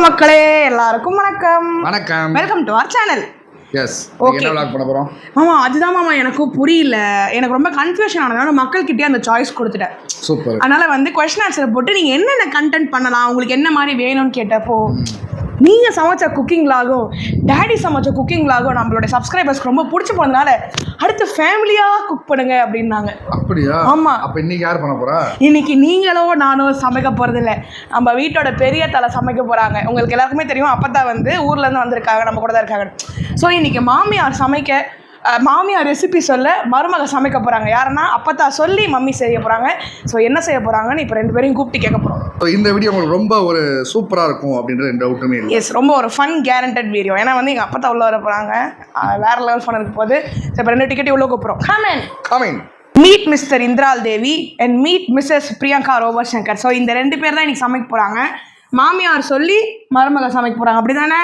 மக்களே எல்லாருக்கும் வணக்கம். Welcome to our channel. Okay, என்ன பண்ண போறோம் மாமா? அதுதான் மாமா எனக்கும் புரியல. எனக்கு ரொம்ப கன்ஃபியூஷன் ஆனதுனால மக்கள்கிட்டயே அந்த சாய்ஸ் கொடுத்துட்டேன். சூப்பர். அதனால வந்து கொஸ்டின் ஆன்சர் போட்டு நீங்க என்னென்ன கண்டென்ட் பண்ணலாம், உங்களுக்கு என்ன மாதிரி வேணும்னு கேட்டப்போ நீங்க சமைச்ச குக்கிங் வ்ளாகும் டேடி சமைச்ச குக்கிங் வ்ளாகும் நம்மளோட சப்ஸ்கிரைபர்ஸ்க்கு ரொம்ப பிடிச்சி போனதுனால அடுத்து ஃபேமிலியா குக் பண்ணுங்க அப்படின்னாங்க. அப்படியா? ஆமா. அப்ப இன்னைக்கு யார் பண்ண போறா? இன்னைக்கு நீங்களோ நானோ சமைக்க போறது இல்லை, நம்ம வீட்டோட பெரிய தலை சமைக்க போறாங்க. உங்களுக்கு எல்லாருக்குமே தெரியும், அப்பதான் வந்து ஊர்ல இருந்து வந்திருக்காங்க, நம்ம கூட தான் இருக்காங்க. ஸோ இன்னைக்கு மாமியார் சமைக்க, மாமியார் ரெசிபி சொல்ல மருமக சமைக்க போகிறாங்க. யாருன்னா அப்பத்தா சொல்லி மம்மி செய்ய போகிறாங்க. ஸோ என்ன செய்ய போகிறாங்கன்னு இப்போ 2 பேரையும் கூப்பிட்டு கேட்க போகிறோம். இந்த வீடியோ உங்களுக்கு ரொம்ப ஒரு சூப்பராக இருக்கும் அப்படின்ற எந்த டவுட்டுமே இல்லை. எஸ், ரொம்ப ஒரு ஃபன் கேரண்டட் வீடியோ. ஏன்னா வந்து எங்கள் அப்பத்தா உள்ள வர போகிறாங்க, வேற லெவல் ஃபன் இருக்க போது. ஸோ இப்போ 2 டிக்கெட் உள்ள கூப்பிட்றோம். கமெண்ட் மீட் மிஸ்டர் இந்திரால் Devi and meet Mrs Priyanka ரோபர் சங்கர். ஸோ இந்த 2 பேர் தான் இன்னைக்கு சமைக்க போகிறாங்க. மாமியார் சொல்லி மருமக சமைக்க போகிறாங்க, அப்படி தானே?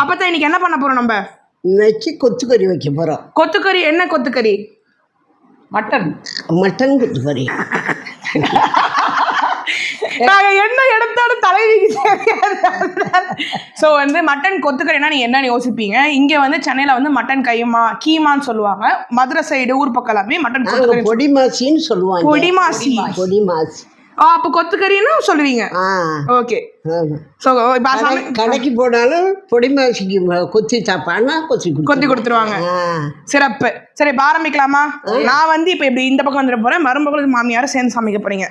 அப்பத்தான் இன்னைக்கு என்ன பண்ண போகிறோம்? நம்ம இன்னைக்கு கொத்துக்கறி வைக்க போகிறோம். கொத்துக்கறி? என்ன கொத்துக்கறி? மட்டன் கொத்துக்கறி. நாங்கள் என்ன எடுத்தாலும் தலைவிக்கு ஸோ வந்து மட்டன் கொத்துக்கறினா நீங்கள் என்னன்னு யோசிப்பீங்க. இங்கே வந்து சென்னையில் வந்து மட்டன் கீமான்னு சொல்லுவாங்க. மதுரை சைடு ஊர் பக்கம் எல்லாமே மட்டன் கொத்துக்கறி பொடிமாசின்னு சொல்லுவாங்க. பொடிமாசி. அப்போ கொத்துக்கறின்னு சொல்லுவீங்க. ஓகே. ஸோ கடைக்கு போனாலும் பொடிமாசிக்கு கொத்தி சாப்பாடுனா கொத்தி கொடுத்துருவாங்க. சிறப்பு. சரி, இப்போ ஆரம்பிக்கலாமா? நான் வந்து இப்போ இப்படி இந்த பக்கம் வந்துட போகிறேன், மருமகளும் மாமியாரும் சேர்ந்து சமைக்க போகிறீங்க.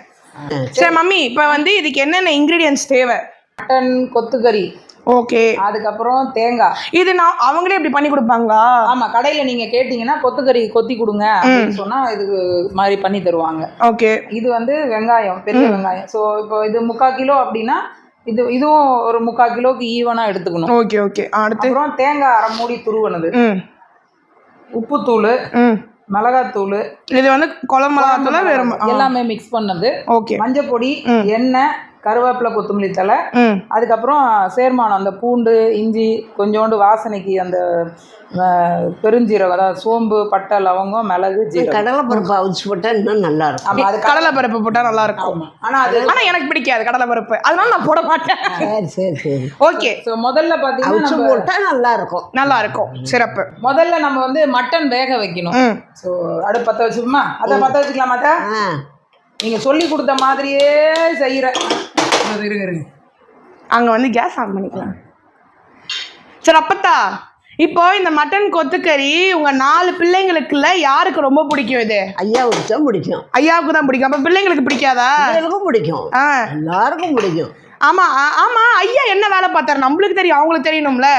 சரி மம்மி, இப்போ வந்து இதுக்கு என்னென்ன இன்க்ரீடியன்ஸ் தேவை? மட்டன் கொத்துக்கறி. ஓகே. அதுக்கப்புறம் தேங்காய். இது நான் அவங்களே இப்படி பண்ணி கொடுப்பாங்களா? ஆமாம், கடையில் நீங்கள் கேட்டிங்கன்னா கொத்துக்கறி கொத்தி கொடுங்க அப்படின்னு சொன்னால் இது மாதிரி பண்ணி தருவாங்க. ஓகே. இது வந்து வெங்காயம், பெரிய வெங்காயம். ஸோ இப்போ இது 3/4 கிலோ அப்படின்னா இதுவும் ஒரு 3/4 கிலோக்கு ஈவனாக எடுத்துக்கணும். Okay okay. அடுத்து அப்புறம் தேங்காய் 1/2 மூடி துருவனது, உப்புத்தூள், மிளகாத்தூள், இது வந்து குழம்பு மிளகாத்தூள் வேறு எல்லாமே மிக்ஸ் பண்ணது. ஓகே. மஞ்சள் பொடி, எண்ணெய், கருவேப்பிலை, கொத்தமல்லி தழை, அதுக்கப்புறம் சேர்மானம் அந்த பூண்டு, இஞ்சி, கொஞ்சோண்டு வாசனைக்கு அந்த பெருஞ்சீரகம், அதாவது சோம்பு, பட்டை, லவங்கம், மிளகு, ஜீரகம். கடலைப்பருப்பு அவிச்சு போட்டால் இன்னும் நல்லா இருக்கும். ஆமாம், அது கடலைப்பருப்பு போட்டால் நல்லா இருக்கும். ஆனால் எனக்கு பிடிக்காது கடலைப்பருப்பு, அதனால நான் போட மாட்டேன். சரி. ஓகே. ஸோ முதல்ல பார்த்தீங்கன்னா போட்டால் நல்லா இருக்கும். சிறப்பு. முதல்ல நம்ம வந்து மட்டன் வேக வைக்கணும். ஸோ அடுப்பு பற்ற வச்சுக்கோமா? அதை பற்ற வச்சுக்கலாமா? நீங்கள் சொல்லி கொடுத்த மாதிரியே செய்கிறேன். இருங்க, அங்கே வந்து கேஸ் ஆன் பண்ணிக்கலாம். சரி அப்பத்தா, இப்போ இந்த மட்டன் கொத்துக்கறி உங்க 4 பிள்ளைங்களுக்குள்ள யாருக்கு ரொம்ப பிடிக்கும்? இது ஐயாவுக்கு தான் பிடிக்கும். ஐயாவுக்கு தான் பிடிக்கும். அப்ப பிள்ளைங்களுக்கு பிடிக்காதா? பிள்ளைங்களுக்கும் பிடிக்கும், எல்லாருக்கும் பிடிக்கும். ஆமா ஆமா. ஐயா என்ன வேலை பார்த்தாரு? நம்மளுக்கு தெரியும், அவங்களுக்கு தெரியணும்ல.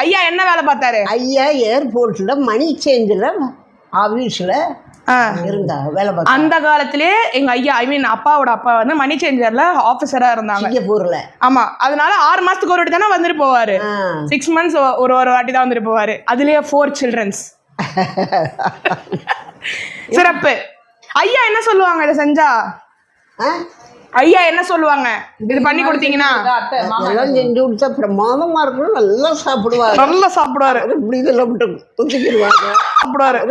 ஐயா என்ன வேலை பார்த்தாரு? ஐயா ஏர்போர்ட்ல மணி சேஞ்சில் ஆபீஸ்ல இருந்தா வேலை பார்த்தாரு. அந்த காலத்திலே எங்க ஐயா, ஐ மீன் அப்பாவோட அப்பா வந்து மணி சேஞ்சர்ல ஆபீசரா இருந்தாங்க சிங்கப்பூர்ல. ஆமா, அதனால 6 மாசத்துக்கு ஒரு வாட்டி தானே வந்துட்டு போவாரு. 6 months ஒரு வாட்டி தான் வந்துட்டு போவாரு. அதுலயே 4 children. சிறப்பு. ஐயா என்ன சொல்லுவாங்க இதை செஞ்சா? ஐயா என்ன சொல்லுவாங்க இது பண்ணி கொடுத்தீங்கன்னா? அதெல்லாம் செஞ்சு கொடுத்தா பிரமாதமா இருக்கும். நல்லா சாப்பிடுவாரு. இப்படி இதெல்லாம் மட்டும் தொத்திக்கிடுவாங்க.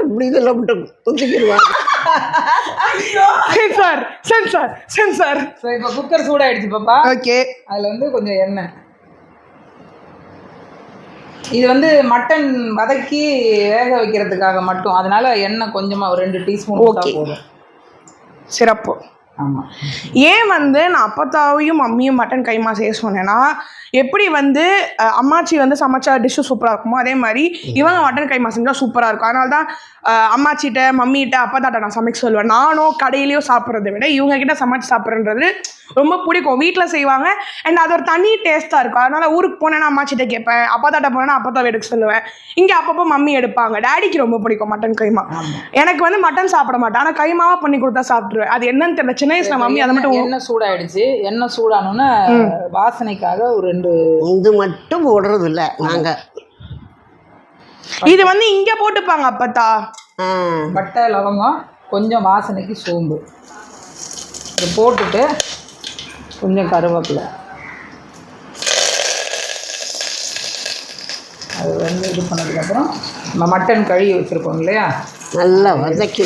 இப்படி இதெல்லாம் மட்டும் தொத்திக்கிடுவாங்க. சென்சார். ஸோ இப்போ குக்கர் சூடாயிடுச்சு பாப்பா. ஓகே. அதில் வந்து கொஞ்சம் எண்ணெய். இது வந்து மட்டன் வதக்கி வேக வைக்கிறதுக்காக மட்டும், அதனால எண்ணெய் கொஞ்சமாக ஒரு 2 டீஸ்பூன் போதும். சிறப்பு. ஆமாம். ஏன் வந்து நான் அப்பத்தாவையும் மம்மியும் மட்டன் கைமா செய்ய சொன்னேன்னா, எப்படி வந்து அம்மாச்சி வந்து சமைச்சா டிஷ்ஷு சூப்பராக இருக்குமோ அதே மாதிரி இவங்க மட்டன் கைமா செஞ்சால் சூப்பராக இருக்கும். அதனால தான் அம்மாச்சிட்ட மம்மிகிட்ட அப்பத்தாட்ட நான் சமைக்க சொல்லுவேன். நானும் கடையிலையும் சாப்பிட்றத விட இவங்ககிட்ட சமைச்சு சாப்பிட்றன்றது ரொம்ப பிடிக்கும். வீட்டில் செய்வாங்க அண்ட் அது ஒரு தனி டேஸ்ட்டாக இருக்கும். அதனால் ஊருக்கு போனேன்னா அம்மாச்சிட்ட கேட்பேன், அப்பத்தாட்ட போனேன்னா அப்பத்தாவை எடுக்க சொல்லுவேன். இங்கே அப்பப்போ மம்மி எடுப்பாங்க. டேடிக்கு ரொம்ப பிடிக்கும் மட்டன் கைமா. எனக்கு வந்து மட்டன் சாப்பிட மாட்டேன், ஆனால் கைமாவாக பண்ணி கொடுத்தா சாப்பிட்ருவேன். அது என்னன்னு தெரியல, சின்ன வயசுல மம்மி அதை மட்டும். எண்ணெய் சூடாயிடுச்சு. எண்ணெய் சூடானோன்னு வாசனைக்காக ஒரு 2 இது மட்டும் போடுறது இல்லை நாங்க. இது வந்து இங்க போட்டுப்பாங்க அப்பத்தா. பட்டை, லவங்கம், கொஞ்சம் வாசனைக்கு சோம்பு, இது போட்டுட்டு கொஞ்சம் கருவேப்பிலை. அது வந்து இது பண்ணதுக்கப்புறம் நம்ம மட்டன் கழுவி வச்சுருக்கோம் இல்லையா, நல்லா வதக்கி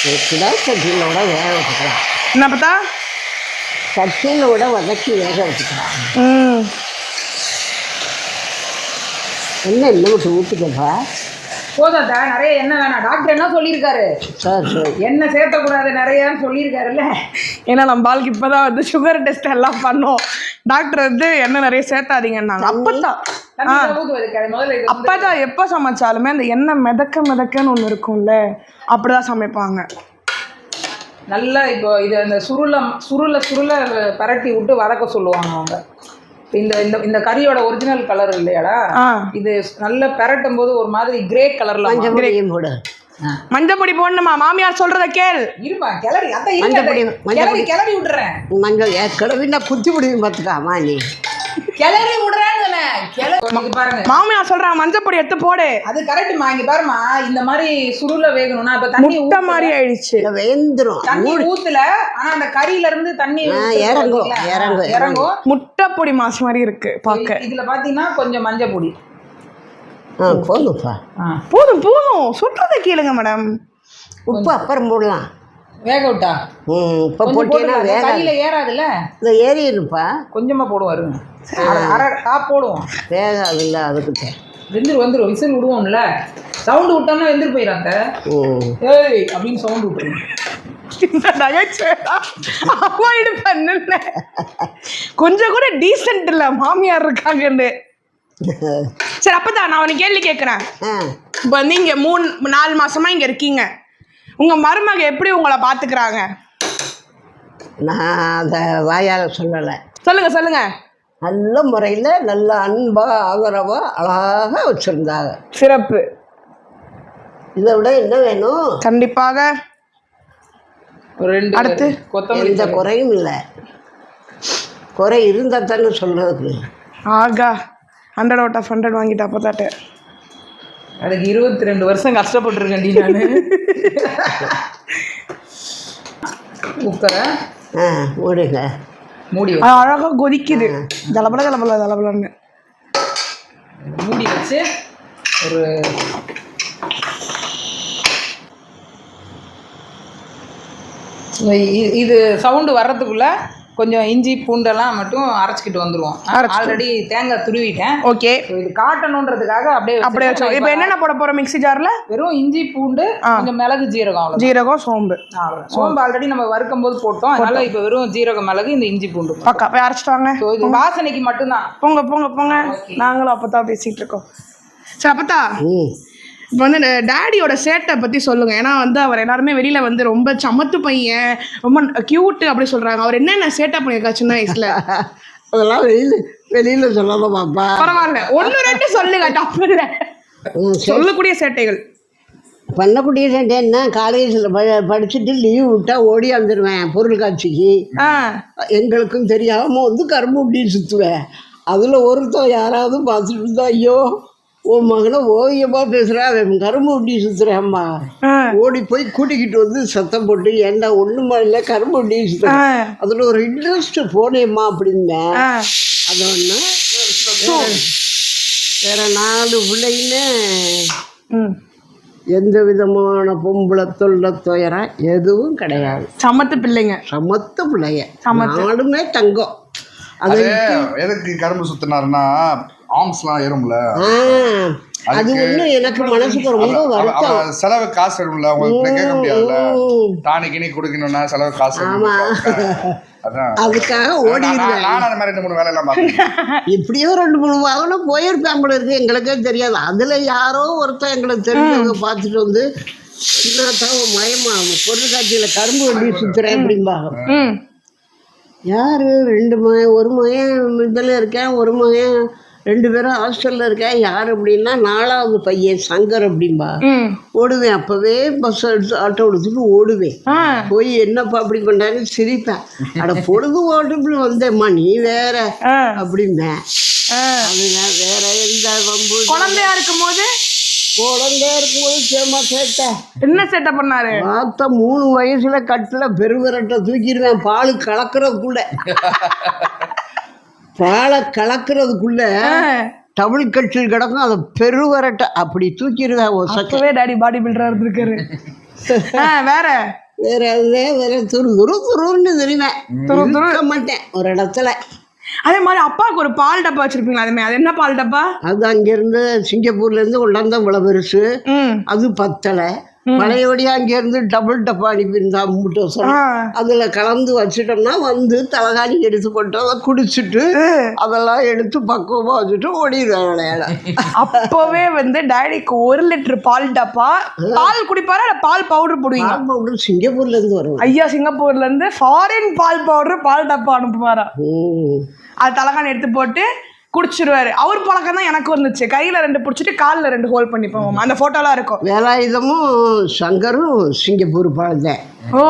கூட சட்டியிலோட வேக வச்சுக்கலாம். என்ன பார்த்தா சட்டியிலோட வதக்கி வேக வச்சுக்கலாம். என்ன விட்டு ஊற்றிக்கப்பா. போதாத்தா, நிறைய எண்ணெய் வேணாம். டாக்டர் என்ன சொல்லியிருக்காரு? சரி எண்ணெய் சேர்த்தக்கூடாது நிறையான்னு சொல்லியிருக்காருல்ல. ஏன்னா நம்ம பாலுக்கு இப்போதான் வந்து சுகர் டெஸ்ட் எல்லாம் பண்ணோம். டாக்டர் வந்து எண்ணெய் நிறைய சேர்த்தாதீங்கன்னாங்க. அப்பதான் எப்போ சமைச்சாலுமே அந்த எண்ணெய் மிதக்கன்னு ஒன்று இருக்கும்ல, அப்படிதான் சமைப்பாங்க. நல்லா இப்போ இது அந்த சுருளை பரட்டி விட்டு வதக்க சொல்லுவாங்க அவங்க. இந்த இந்த இந்த கறியோட ஒரிஜினல் கலர் இல்லையாடா, இது நல்லா பெரட்டும் போது ஒரு மாதிரி கிரே கலர்ல மஞ்சள் பொடி போடணுமா? மாமியார் சொல்றத கேள். இருப்பா கிளறி கிளறி விட்டுறேன். மஞ்சள் கிளறினா குத்தி விடுவீங்க பார்த்துக்காமா நீ. கிளறி விடுறேன்னு பாருங்க, மாமியார் சொல்றாங்க மஞ்சள் பொடி எடுத்து போடு. அது கரெக்டுமா. இங்க பாருமா, இந்த மாதிரி சுருள வேகணும்னா இப்ப தண்ணி முட்டை மாதிரி ஆயிடுச்சு, வேந்துரும். தண்ணி ஊத்துல, ஆனா அந்த கறியில இருந்து தண்ணி இறங்கும். முட்டை பொடி மாசு மாதிரி இருக்கு பாக்க. இதுல பாத்தீங்கன்னா கொஞ்சம் மஞ்சள் பொடி போதும்ப்பா. போதும் சொல்றதை கேளுங்க மேடம். உப்பு அப்புறம் போடலாம் வேக விட்டா. இப்போ போட்டீங்கன்னா கையில ஏறாதுல்ல. இந்த ஏறிடுப்பா. கொஞ்சமா போடுவாருங்க, அரை காப் போடுவோம். வேகாதுல்ல, அதுக்கு வந்துடும். விசில் விடுவோம்ல, சவுண்டு விட்டோம்னா வெந்துட்டு போயிடாங்க. ஏய் அப்படின்னு சவுண்டு விட்டுருவோம். கொஞ்சம் கூட டீசென்ட் இல்ல மாமியார் இருக்காங்கன்னு. சரி, அப்பதான் நான் உனக்கு கேள்வி கேட்குறேன். இப்போ வந்து இங்கே 3-4 மாசமா இங்கே இருக்கீங்க, உங்கள் மருமக எப்படி உங்களை பார்த்துக்கிறாங்க? நான் அதை வாயால் சொல்லலை. சொல்லுங்க. நல்ல முறையில் நல்ல அன்பா ஆதரவா அழகாக வச்சுருந்தாங்க. சிறப்பு. இதை விட என்ன வேணும்? கண்டிப்பாக. அடுத்து எந்த குறையும் இல்லை. குறை இருந்தால் தானே சொல்கிறதுக்கு. ஆகா, 100 out of 100 வாங்கிட்டா பார்த்தாட்டு. அதுக்கு 22 வருஷம் கஷ்டப்பட்டுருக்கேன்டி நான். குக்கரை மூடுங்க. மூடி அழகாக கொதிக்குது, தலபலன்னு மூடி வச்சு ஒரு இது சவுண்டு வர்றதுக்குள்ள கொஞ்சம் இஞ்சி பூண்டெல்லாம் மட்டும் அரைச்சிக்கிட்டு வந்துடுவோம். ஆல்ரெடி தேங்காய் துருவிட்டேன். ஓகே, இது காட்டணுன்றதுக்காக அப்படியே வச்சோம். இப்போ என்னென்ன போட போகிறோம் மிக்ஸி ஜாரில்? வெறும் இஞ்சி பூண்டு, கொஞ்சம் மிளகு, ஜீரகம், சோம்பு. ஆல்ரெடி நம்ம வறுக்கும் போது போட்டோம், அதனால இப்போ வெறும் ஜீரகம், மிளகு, இந்த இஞ்சி பூண்டு பக்கா போய் அரைச்சிட்டு வாங்க. இது வாசனைக்கு மட்டும்தான். போங்க. நாங்களும் அப்பதான் பேசிட்டு இருக்கோம். சரி, அப்பத்தா இப்போ வந்து டேடியோட சேட்டை பற்றி சொல்லுங்கள். ஏன்னா வந்து அவர் எல்லாருமே வெளியில் வந்து ரொம்ப சமத்து பையன், ரொம்ப க்யூட்டு அப்படி சொல்கிறாங்க. அவர் என்னென்ன சேட்டை பண்ணியிருக்கா சின்ன வயசில்? அதெல்லாம் வெளியில் சொல்லலாம் பாப்பா. பரவாயில்ல, 1-2 சொல்லுங்க, தப்பு இல்லை. சொல்லக்கூடிய சேட்டைகள். பண்ணக்கூடிய சேட்டை என்ன? காலேஜில் படிச்சுட்டு லீவ் விட்டால் ஓடி வந்துடுவேன் பொருள் காட்சிக்கு. எங்களுக்கும் தெரியாமல் வந்து கரும்பு இப்படின்னு சுற்றுவேன். அதில் ஒருத்தர் யாராவது பார்த்துட்டு இருந்தா, ஐயோ உன் மகனை ஓவியமாக பேசுகிறா, அவன் கரும்பு ஊட்டி சுற்றுறாம்மா. ஓடி போய் கூட்டிக்கிட்டு வந்து சத்தம் போட்டு, ஏண்டா ஒன்றுமா இல்லை கரும்பு ஊட்டி சுற்றுறேன், அதில் ஒரு இன்ட்ரெஸ்ட் போனேம்மா அப்படின்னேன். அது ஒன்று. வேறு 4 பிள்ளைன்னு எந்த விதமான பொம்பளை தொல்லை துயரம் எதுவும் கிடையாது. சமத்து பிள்ளைங்க, சமத்து பிள்ளைங்க, நாடுமே தங்கம். அது எதுக்கு கரும்பு சுத்தினாருன்னா ஆர்ம்ஸ்லாம் ஏறும்ல, அது ஒண்ணு எனக்கு மனசுக்கு ரொம்ப வருத்தம். செலவு காசு வரும்ல, உங்களுக்கு கேட்க முடியாதுல்ல, டானிக்கு குடுக்கணும்னா செலவு காசு. அதுக்காக ஓடிடுவேன். நான் அந்த மாதிரி 2-3 வேலையெல்லாம் பார்த்தேன். இப்படியோ 2-3 வாகனம் போயிருப்பேன் போல இருக்கு, எங்களுக்கே தெரியாது. அதுல யாரோ ஒருத்தர் எங்களுக்கு தெரிஞ்சவங்க பார்த்துட்டு வந்து, சின்னத்தான் மயமா பொருள் காட்சியில கரும்பு வண்டி சுத்துறேன் அப்படிம்பாங்க. யாரு 2 மகன், ஒரு மகன் இதில் இருக்கேன், ஒரு மகன் 2 பேரும் ஹாஸ்டலில் இருக்கேன். யார் அப்படின்னா 4வது பையன் சங்கர் அப்படின்பா. ஓடுவேன், அப்போவே பஸ் எடுத்து ஆட்டோ எடுத்துட்டு ஓடுவேன். போய் என்னப்பா அப்படி பண்ணான்னு சிரிப்பேன். அட பொழுது ஓட்டு வந்தேம்மா நீ வேற அப்படின்பேன். அதுதான் வேற எந்த வம்பு. குழந்தையா இருக்கும்போது சேமா சேட்டை என்ன சேட்டை பண்ணாரு? பார்த்தா 3 வயசுல கட்டில பெருவிரட்டை தூக்கிடுவேன். பால் கலக்கிறதுக்குள்ள டபுள் கட்டில் கிடக்கும், அதை பெருவரட்டை அப்படி தூக்கிடுவேன். டேடி பாடி பில்டரா இருந்திருக்காரு. வேற வேற அதுதான் வேற துருன்னு தெரிவேன், இருக்க மாட்டேன் ஒரு இடத்துல. அதே மாதிரி அப்பாவுக்கு ஒரு பால் டப்பா வச்சிருப்பீங்களா? அதுமே அது என்ன பால் டப்பா? அது அங்கேருந்து சிங்கப்பூர்லேருந்து கொண்டாந்த இவ்வளோ பெருசு, அது பத்தலை. பழையபடியா அங்கேருந்து டபுள் டப்பா அனுப்பியிருந்தா 3 வருஷம். அதில் கலந்து வச்சுட்டோம்னா வந்து தலகாணி எடுத்து போட்டு அதை குடிச்சிட்டு அதெல்லாம் எடுத்து பக்குவமாக வச்சுட்டு ஓடிடுவேன் விளையாட. அப்போவே வந்து டேடிக்கு 1 லிட்டர் பால் டப்பா. பால் குடிப்பாரா இல்லை பால் பவுடர் போடுவீங்க? பால் பவுடர் சிங்கப்பூர்லேருந்து வரும் ஐயா, சிங்கப்பூர்லேருந்து ஃபாரின் பால் பவுடர் பால் டப்பா அனுப்புவாரா? அது தலகாணி எடுத்து போட்டு குடிச்சிருவாரு. அவர் பழக்கம் தான் எனக்கு வந்துச்சு. கையில் 2 பிடிச்சிட்டு காலில் 2 ஹோல்ட் பண்ணி போவோம். அந்த ஃபோட்டோலாம் இருக்கும். வேலாயுதமும் சங்கரும் சிங்கப்பூர் பால் தான். ஓ,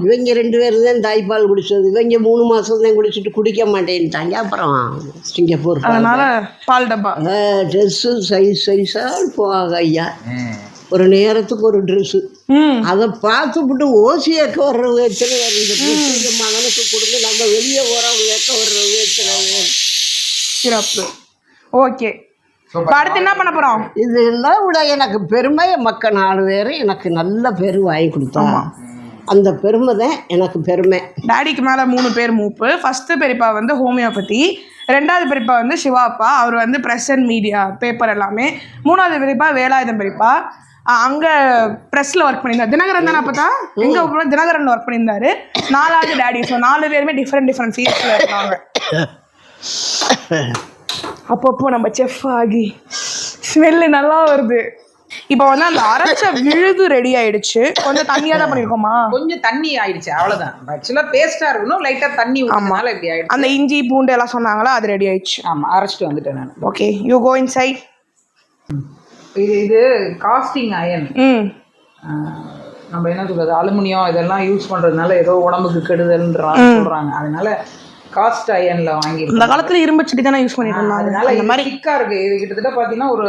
இவங்க 2 பேரும் தான் தாய்ப்பால் குடிச்சது. இவங்க 3 மாதம் தான் குடிச்சிட்டு குடிக்க மாட்டேன்ட்டாங்க. அப்புறம் சிங்கப்பூர் பால். அதனால பால் டப்பா. ட்ரெஸ்ஸு சைஸாக போவாங்க ஐயா. ஒரு நேரத்துக்கு ஒரு ட்ரெஸ்ஸு. அதை பார்த்துவிட்டு ஓசியாக்க வர்றவங்க எத்தனை பேர்? இந்த ட்ரெஸ் இந்த மகனுக்கு கொடுங்க, நம்ம வெளியே போகிறவங்க ஏற்க வர்றவங்க எத்தனை பேர்? சிறப்பு. ஓகே, அடுத்து என்ன பண்ண போகிறோம்? இதெல்லாம் விட எனக்கு பெருமை, மக்கள் 4 பேர் எனக்கு நல்ல பேர் வாங்கி கொடுத்தாங்க. அந்த பெருமை தான் எனக்கு பெருமை. டாடிக்கு மேலே 3 பேர் மூப்பு. ஃபஸ்ட்டு பெரியப்பா வந்து ஹோமியோபதி, 2வது பெரியப்பா வந்து சிவாப்பா, அவர் வந்து ப்ரெஸ் அண்ட் மீடியா பேப்பர் எல்லாமே. 3வது பெரியப்பா வேலாயுதம் பெரியப்பா, அங்கே ப்ரெஸ்ஸில் ஒர்க் பண்ணியிருந்தார். தினகரன் தானே அப்போ தான் எங்கே தினகரன் ஒர்க் பண்ணியிருந்தாரு. 4வது டாடி. ஸோ 4 பேருமே டிஃப்ரெண்ட் ஃபீல்ட்ஸில் இருக்காங்க. அப்பப்போ நம்ம செஃப் ஆகி ஸ்மெல்லு நல்லா வருது. இப்போ வந்து அந்த அரைச்ச விழுது ரெடி ஆயிடுச்சு. கொஞ்சம் தண்ணியாக தான் பண்ணியிருக்கோமா? கொஞ்சம் தண்ணி ஆயிடுச்சு, அவ்வளோதான். ஆக்சுவலாக பேஸ்ட்டாக இருக்கணும், லைட்டாக தண்ணி ஊற்றினால இப்படி ஆயிடுச்சு. அந்த இஞ்சி பூண்டு எல்லாம் சொன்னாங்களா, அது ரெடி ஆயிடுச்சு. ஆமாம், அரைச்சிட்டு வந்துட்டேன் நான். Okay, you go inside. இது காஸ்டிங் அயன். நம்ம என்ன சொல்கிறது, அலுமினியம் இதெல்லாம் யூஸ் பண்ணுறதுனால ஏதோ உடம்புக்கு கெடுதல்ன்றாங்க சொல்கிறாங்க. அதனால காஸ்ட் அயனில் வாங்கி. இந்த காலத்தில் இரும்பு சட்டி தானே யூஸ் பண்ணிட்டு இருந்தாங்க. அதனால இந்த மாதிரி திக்காக இருக்குது. இது கிட்டத்தட்ட பார்த்தீங்கன்னா ஒரு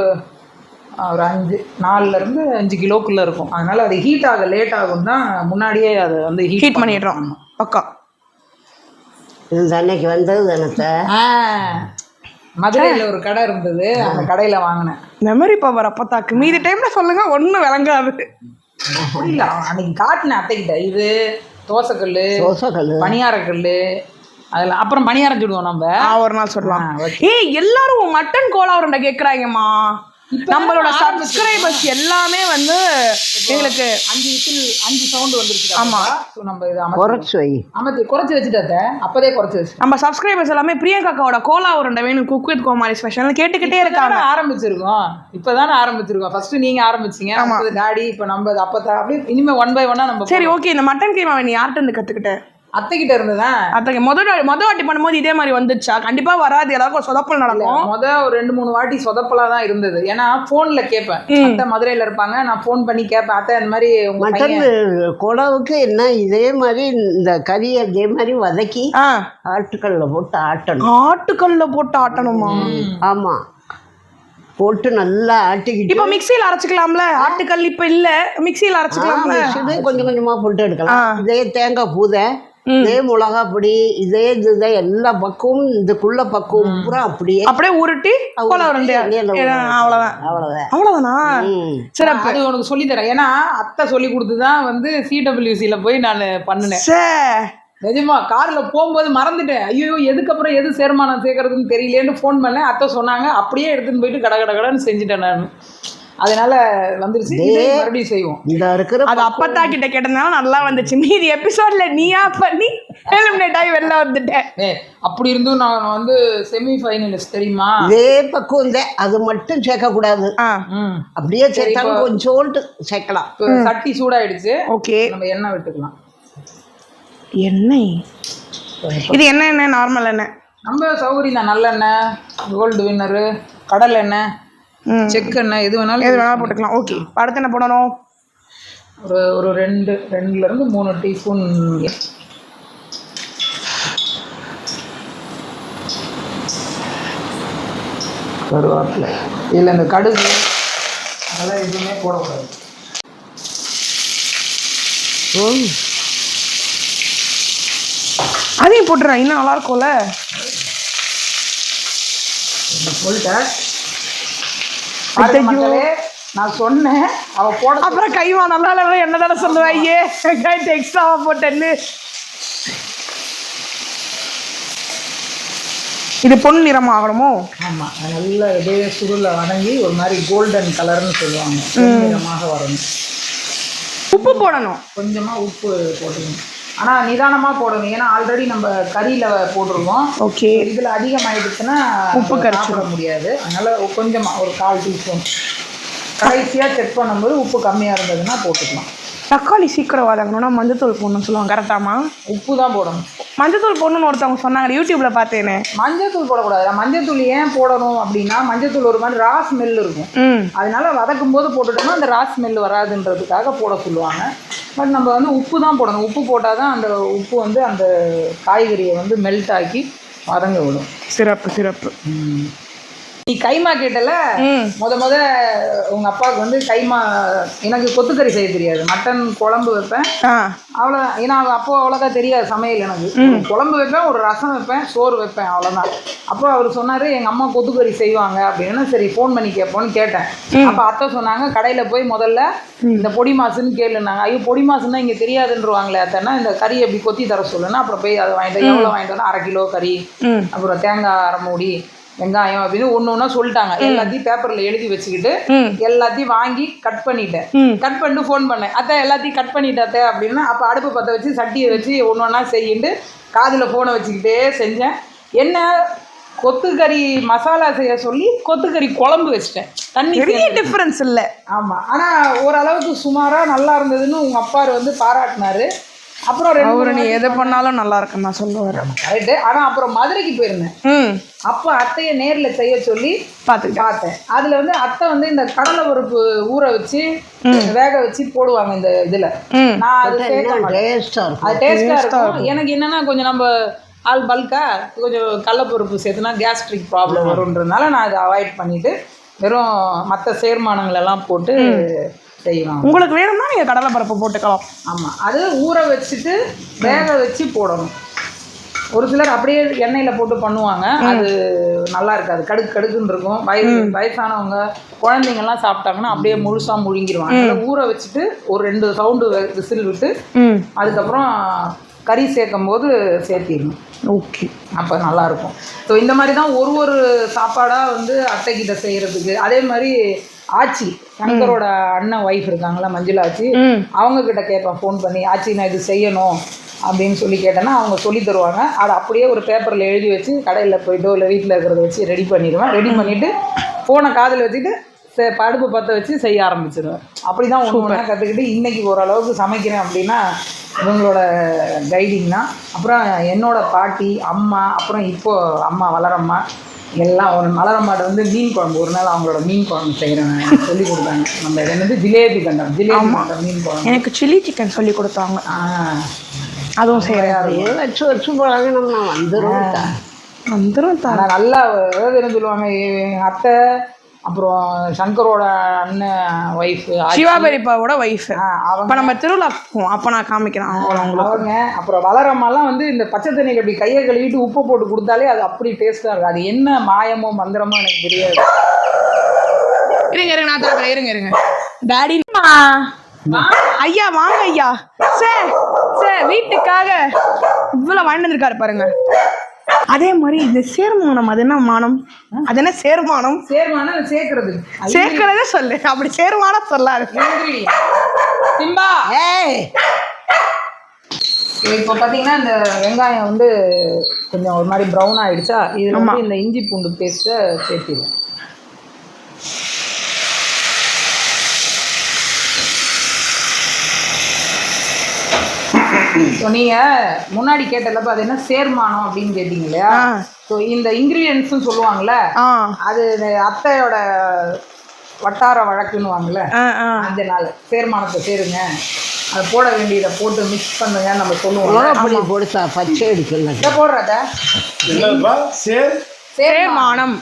4லேருந்து 5 கிலோக்குள்ளே இருக்கும். அதனால் அது ஹீட் ஆக லேட் ஆகும் தான் முன்னாடியே அதை வந்து ஹீட் பண்ணிடுறோம். பக்கா இது அன்னைக்கு வந்தது தானே. மதுரையில் ஒரு கடை இருந்தது, அந்த கடையில் வாங்கினேன். மெமரி பவர் அப்பத்தாக்கு. மீதி டைமில் சொல்லுங்க, ஒன்றும் விளங்காது. புரியல, அன்னைக்கு காட்டினேன் அத்தைக்கிட்ட. இது தோசைக்கல், பணியாரக்கல், அதில் அப்புறம் பணியாரம் சுடுவோம் நம்ம. ஒரு நாள் சொல்லலாம். எல்லாரும் மட்டன் கோலா உருண்டை கேட்குறாங்கம்மா. நம்மளோட சப்ஸ்கிரைபர்ஸ் எல்லாமே வந்து எங்களுக்கு 5 சவுண்ட் வந்துருச்சு. ஆமா, நம்ம இதை குறைச்சி வச்சுட்டாத்த. அப்போதே குறைச்சி வச்சு நம்ம சப்ஸ்கிரைபர்ஸ் எல்லாமே பிரியங்காக்காவோட கோலா உருண்டை வேணும், குக் வித் கோமாளி ஸ்பெஷல் கேட்டுக்கிட்டே இருக்காங்க. ஆரம்பிச்சிருக்கோம், இப்போதானே ஆரம்பிச்சிருக்கோம். ஃபர்ஸ்ட் நீங்க ஆரம்பிச்சிங்க, டாடி. இப்போ நம்ம அப்போ அப்படியே இனிமே 1 by 1 நம்ம. சரி, ஓகே. இந்த மட்டன் கீமா நீ யார்கிட்ட இருந்து கற்றுக்கிட்டேன்? அத்தைக்கிட்ட இருந்துதான். அத்தைக்கு மொதல் வாட்டி பண்ணும்போது இதே மாதிரி வந்துச்சா? கண்டிப்பா வராது, எல்லாருக்கும் சொதப்பல் நடக்கும். ஒரு 2-3 வாட்டி சொதப்பலா தான் இருந்தது. ஏன்னா போன்ல கேட்பேன், அத்தை மதுரையில இருப்பாங்க, நான் போன் பண்ணி கேட்பேன், அத்தை இந்த மாதிரி மட்டன் குழவுக்கு என்ன இதே மாதிரி இந்த கறியை அதே மாதிரி வதக்கி ஆட்டுக்கல்ல போட்டு ஆட்டணும். ஆட்டுக்கல்ல போட்டு ஆட்டணுமா? ஆமா, போட்டு நல்லா ஆட்டிக்கிட்டு. இப்போ மிக்சியில் அரைச்சிக்கலாம்ல ஆட்டுக்கல்? இப்போ இல்ல, மிக்சியில் அரைச்சிக்கலாம்ல. கொஞ்சம் கொஞ்சமா போட்டு எடுக்கலாம். இதே தேங்காய் பூதை, இதே மிளகா பொடி, இதே இதுதான் எல்லா பக்குவம், இதுக்குள்ள பக்குவம் பூரா அப்படியே உருட்டி அவ்வளவுதானா? சரி, அது உனக்கு சொல்லி தரேன். ஏன்னா அத்தை சொல்லி கொடுத்துதான் வந்து CWCல போய் நான் பண்ணினேன். நிஜமா கார்ல போகும்போது மறந்துட்டேன். ஐயோ, எதுக்கப்புறம் எது சேர்மானம் சேர்க்கறதுன்னு தெரியலேன்னு ஃபோன் பண்ணேன். அத்தை சொன்னாங்க, அப்படியே எடுத்துன்னு போயிட்டு கடன்னு செஞ்சுட்டேன் நான். அதனால வந்துருச்சு, மறுபடியும் செய்வோம். அது அப்பத்தா கிட்ட கேட்டதுனால நல்லா வந்துச்சு. மீதி எபிசோட்ல நீயா பண்ணி எலிமினேட் ஆகி வெளில வந்துட்டேன். அப்படி இருந்தும் நான் வந்து செமி ஃபைனலிஸ்ட் தெரியுமா? இதே பக்குவம் தான், அது மட்டும் சேர்க்க கூடாது. அப்படியே சேர்த்தாலும் கொஞ்சோண்டு சேர்க்கலாம். சட்டி சூடாயிடுச்சு. ஓகே, நம்ம எண்ணெய் விட்டுக்கலாம். எண்ணெய் இது என்ன? நார்மல் எண்ணெய் நம்ம சௌகரியம் தான். நல்லெண்ணெய், கோல்டு வின்னரு, கடல் எண்ணெய், செக்கெண்ணெய், எது வேணாலும் போட்டுக்கலாம். ஓகே, அடுத்து என்ன போடணும்? ஒரு 2-3 டீஸ்பூன் கருவேப்பிலை. இதில் இந்த கடுகு அதெல்லாம் எதுவுமே போடக்கூடாது. அதையும் போட்டுறேன், இன்னும் நல்லா இருக்கும்ல. சொல்லிட்டேன். நான் சொன்னேன் அவள் போட. அப்புறம் கைமா நல்லா இல்லை என்ன தானே சொல்லுவாங்க வெங்காயத்தை எக்ஸ்ட்ராவா போட்டேன்னு. இது பொன் நிறம் ஆகணுமோ? ஆமாம், நல்ல இதே சுருளை வணங்கி ஒரு மாதிரி கோல்டன் கலர்னு சொல்லுவாங்க, நிறமாக வரணும். உப்பு போடணும், கொஞ்சமாக உப்பு போட்டுக்கணும். ஆனால் நிதானமாக போடணும், ஏன்னா ஆல்ரெடி நம்ம கறியில் போட்டிருக்கோம். ஓகே, இதில் அதிகமாகிடுச்சுன்னா உப்பு கரைச்சிட முடியாது. அதனால் கொஞ்சமாக ஒரு 1/4 டீஸ்பூன் கடைசியாக செக் பண்ணும்போது உப்பு கம்மியாக இருந்ததுன்னா போட்டுக்கலாம். தக்காளி சீக்கிரம் வதங்கணும்னா மஞ்சத்தூள் போடணும்னு சொல்லுவாங்க, கரெக்டாமா? உப்பு தான் போடணும். மஞ்சத்தூள் போடணும்னு ஒருத்தவங்க சொன்னாங்க, யூடியூப்ல பார்த்தேனே. மஞ்சத்தூள் போடக்கூடாது. மஞ்சத்தூள் ஏன் போடணும் அப்படின்னா, மஞ்சத்தூள் ஒரு மாதிரி ரா ஸ்மெல் இருக்கும். அதனால வதக்கும் போது போட்டுட்டோம்னா அந்த ரா ஸ்மெல் வராதுன்றதுக்காக போட சொல்லுவாங்க. பட் நம்ம வந்து உப்பு தான் போடணும். உப்பு போட்டால் தான் அந்த உப்பு வந்து அந்த காய்கறியை வந்து மெல்ட் ஆக்கி வதங்க விடும். சிறப்பு சிறப்பு. நீ கைமா கேட்டல, முத உங்க அப்பாவுக்கு வந்து கைமா, எனக்கு கொத்துக்கறி செய்ய தெரியாது. மட்டன் குழம்பு வைப்பேன் அவ்வளோ, ஏன்னா அப்போ அவ்வளோக்கா தெரியாது சமையல். எனக்கு குழம்பு வைப்பேன், ஒரு ரசம் வைப்பேன், சோறு வைப்பேன், அவ்வளோதான். அப்போ அவர் சொன்னார் எங்கள் அம்மா கொத்துக்கறி செய்வாங்க அப்படின்னு. சரி ஃபோன் பண்ணி கேட்போன்னு கேட்டேன். அப்போ அத்தை சொன்னாங்க கடையில் போய் முதல்ல இந்த பொடி மாசுன்னு கேளுனாங்க. ஐயோ பொடி மாசுன்னா இங்கே தெரியாதுன்றவாங்களே அத்தைன்னா, இந்த கறி எப்படி கொத்தி தர சொல்லுன்னா, அப்புறம் போய் அதை வாங்கிட்டு எவ்வளோ வாங்கிட்டு வந்தோன்னா 1/2 கிலோ கறி, அப்புறம் தேங்காய் 1/2 மூடி, வெங்காயம் அப்படின்னு ஒன்று சொல்லிட்டாங்க. எல்லாத்தையும் பேப்பரில் எழுதி வச்சுக்கிட்டு எல்லாத்தையும் வாங்கி கட் பண்ணிட்டேன். கட் பண்ணிட்டு ஃபோன் பண்ணேன், அத்தை எல்லாத்தையும் கட் பண்ணிட்டே அப்படின்னா. அப்போ அடுப்பு பற்ற வச்சு சட்டியை வச்சு ஒன்று ஒன்றா செய்யிட்டு காதில் ஃபோனை வச்சுக்கிட்டே செஞ்சேன். என்ன கொத்துக்கறி மசாலா செய்ய சொல்லி கொத்துக்கறி குழம்பு வச்சிட்டேன். தண்ணி டிஃப்ரென்ஸ் இல்லை. ஆமாம், ஆனால் ஓரளவுக்கு சுமாராக நல்லா இருந்ததுன்னு உங்கள் அப்பா வந்து பாராட்டினாரு. அப்புறம் நீ எது பண்ணாலும் நல்லா இருக்குன்னு நான் சொல்லுவார். கரெக்டு. ஆனால் அப்புறம் மதுரைக்கு போயிருந்தேன். அப்போ அத்தையை நேரில் செய்ய சொல்லி பார்த்தேன். அதில் வந்து அத்தை வந்து இந்த கடலை பருப்பு ஊற வச்சு வேக வச்சு போடுவாங்க இந்த இதில். நான் அது டேஸ்ட்டாக இருக்கும். எனக்கு என்னென்னா கொஞ்சம் நம்ம ஆள் பல்கா கொஞ்சம் கடலைப்பருப்பு சேர்த்துனா கேஸ்ட்ரிக் ப்ராப்ளம் வரும்ன்றதுனால நான் அதை அவாய்ட் பண்ணிவிட்டு வெறும் மற்ற சேர்மானங்களெல்லாம் போட்டு செய்யலாம். உங்களுக்கு வேணும்னா நீங்கள் கடலைப்பருப்பு போட்டுக்கலாம். ஆமாம், அது ஊற வச்சுட்டு வேக வச்சு போடணும். ஒரு சிலர் அப்படியே எண்ணெயில் போட்டு பண்ணுவாங்க, அது நல்லா இருக்காது, கடுக்குன்னு இருக்கும். வயசானவங்க குழந்தைங்கள்லாம் சாப்பிட்டாங்கன்னா அப்படியே முழுசாக முழுங்கிடுவாங்க. ஊற வச்சுட்டு ஒரு 2 சவுண்டு விசில் விட்டு அதுக்கப்புறம் கறி சேர்க்கும் போது சேர்த்திடணும். ஓகே, அப்போ நல்லாயிருக்கும். ஸோ இந்த மாதிரி தான் ஒரு சாப்பாடாக வந்து அத்தைக்கிட்ட செய்கிறதுக்கு. அதே மாதிரி ஆச்சி, சங்கரோட அண்ணன் ஒய்ஃப் இருக்காங்களா மஞ்சுளா ஆச்சி, அவங்கக்கிட்ட கேட்பேன் ஃபோன் பண்ணி, ஆச்சி நான் இது செய்யணும் அப்படின்னு சொல்லி கேட்டேன்னா அவங்க சொல்லி தருவாங்க. அதை அப்படியே ஒரு பேப்பரில் எழுதி வச்சு கடையில் போய்ட்டோ இல்லை வீட்டில் இருக்கிறத வச்சு ரெடி பண்ணிடுவேன். ரெடி பண்ணிவிட்டு ஃபோனை காதில் வச்சுட்டு அடுப்பு பற்ற வச்சு செய்ய ஆரம்பிச்சிடுவேன். அப்படி தான் ஒன்று கற்றுக்கிட்டு இன்றைக்கி ஓரளவுக்கு சமைக்கிறேன். அப்படின்னா இவங்களோட கைடிங் தான். அப்புறம் என்னோடய பாட்டி, அம்மா, அப்புறம் இப்போது அம்மா வளரம்மா எல்லாம் ஒரு மலரம்மாட்ட வந்து மீன் குழம்பு ஒரு நாள் அவங்களோட மீன் குழம்பு செய்கிறேன் சொல்லி கொடுத்தாங்க. நம்ம என்னது ஜிலேபி கண்டம், ஜிலேபி கண்டம் மீன் குழம்பு. எனக்கு சில்லி சிக்கன் சொல்லி கொடுத்தாங்க, அதுவும் செய்கிறேன். வச்சு பழகணும்னா வந்துடும் ஆனால் நல்லா என்ன சொல்லுவாங்க அத்தை, அப்புறம் சங்கரோட அண்ணன் ஒய்ஃப், சிவா பெரியப்பாவோட ஒய்ஃப். அப்போ நம்ம திருவிழா போவோம், அப்போ நான் காமிக்கிறேன் அவங்க. அப்புறம் வளரம்மாலாம் வந்து இந்த பச்சை தண்ணியில் அப்படி கையை கழுவிட்டு உப்பு போட்டு கொடுத்தாலே அது அப்படி டேஸ்ட்டாக இருக்கும். அது என்ன மாயமோ மந்திரமோ எனக்கு தெரியாது. இருங்க நான் தரேன், இருங்க டாடி. ஐயா வாங்க ஐயா. சார் வீட்டுக்காக இவ்வளோ வாங்கிட்டு வந்திருக்காரு பாருங்க. அதே மாதிரி இந்த சேர்மானம், அது என்ன மானம், அது என்ன சேர்மானம்? சேர்க்கிறதே சொல்லு, அப்படி சேர்மானம் சொல்லாது. இப்போ பார்த்தீங்கன்னா இந்த வெங்காயம் வந்து கொஞ்சம் ஒரு மாதிரி ப்ரௌன் ஆகிடுச்சா, இதில் வந்து இந்த இஞ்சி பூண்டு பேஸ்ட்டை சேர்த்திடுவேன். ஸோ நீங்கள் முன்னாடி கேட்டலப்போ அது என்ன சேர்மானம் அப்படின்னு கேட்டீங்க இல்லையா? ஸோ இந்த இன்க்ரீடியன்ட்ஸும் சொல்லுவாங்கள்ல, அது அத்தையோட வட்டார வழக்குன்னு வாங்கல, அதனால சேர்மானத்தை சேருங்க, அதை போட வேண்டியதை போட்டு மிக்ஸ் பண்ணுங்க நம்ம சொல்லுவோம். அப்படி போடுத்தா பச்சை அடிக்கல இதை போடுறத சேர்மானம்.